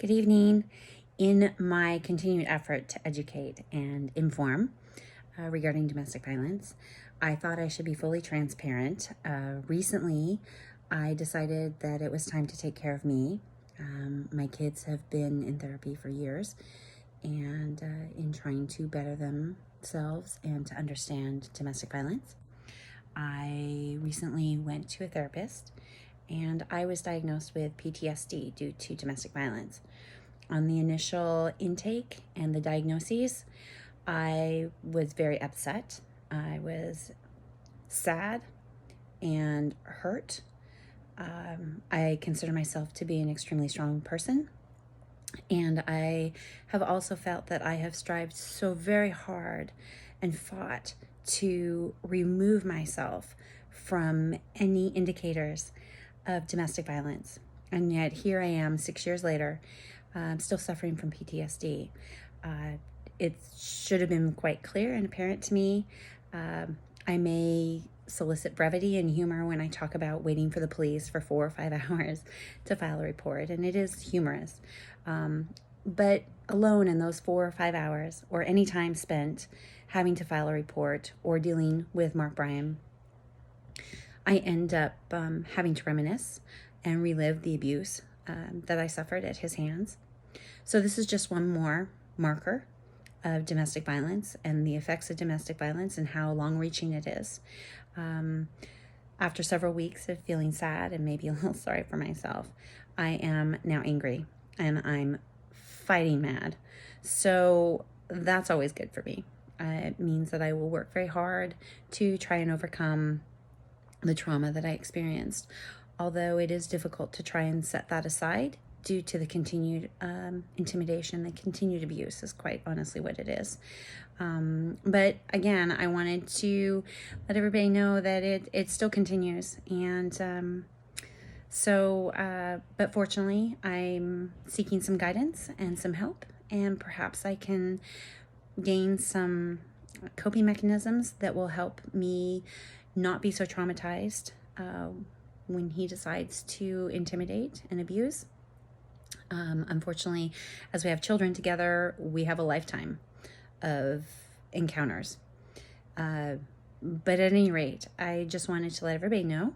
Good evening. In my continued effort to educate and inform regarding domestic violence, I thought I should be fully transparent. Recently, I decided that it was time to take care of me. My kids have been in therapy for years and in trying to better themselves and to understand domestic violence. I recently went to a therapist and I was diagnosed with PTSD due to domestic violence. On the initial intake and the diagnoses, I was very upset. I was sad and hurt. I consider myself to be an extremely strong person. And I have also felt that I have strived so very hard and fought to remove myself from any indicators of domestic violence. And yet here I am 6 years later, still suffering from PTSD. It should have been quite clear and apparent to me. I may solicit brevity and humor when I talk about waiting for the police for 4 or 5 hours to file a report, and it is humorous. But alone in those 4 or 5 hours, or any time spent having to file a report or dealing with Mark Bryan, I end up having to reminisce and relive the abuse that I suffered at his hands. So this is just one more marker of domestic violence and the effects of domestic violence and how long-reaching it is. After several weeks of feeling sad and maybe a little sorry for myself, I am now angry and I'm fighting mad. So that's always good for me. It means that I will work very hard to try and overcome the trauma that I experienced, although it is difficult to try and set that aside due to the continued intimidation, the continued abuse is quite honestly what it is. But again, I wanted to let everybody know that it still continues. And but fortunately, I'm seeking some guidance and some help, and perhaps I can gain some coping mechanisms that will help me not be so traumatized when he decides to intimidate and abuse. Unfortunately, as we have children together, we have a lifetime of encounters. But at any rate, I just wanted to let everybody know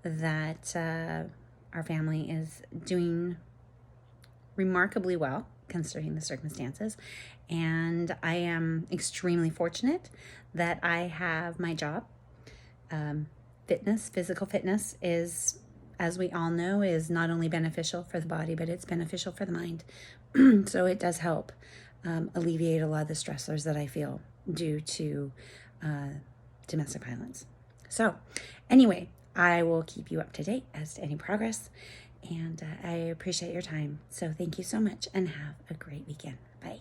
that our family is doing remarkably well considering the circumstances. And I am extremely fortunate that I have my job. Physical fitness is, as we all know, is not only beneficial for the body, but it's beneficial for the mind. So it does help alleviate a lot of the stressors that I feel due to domestic violence. So anyway, I will keep you up to date as to any progress, and I appreciate your time. So thank you so much and have a great weekend. Bye.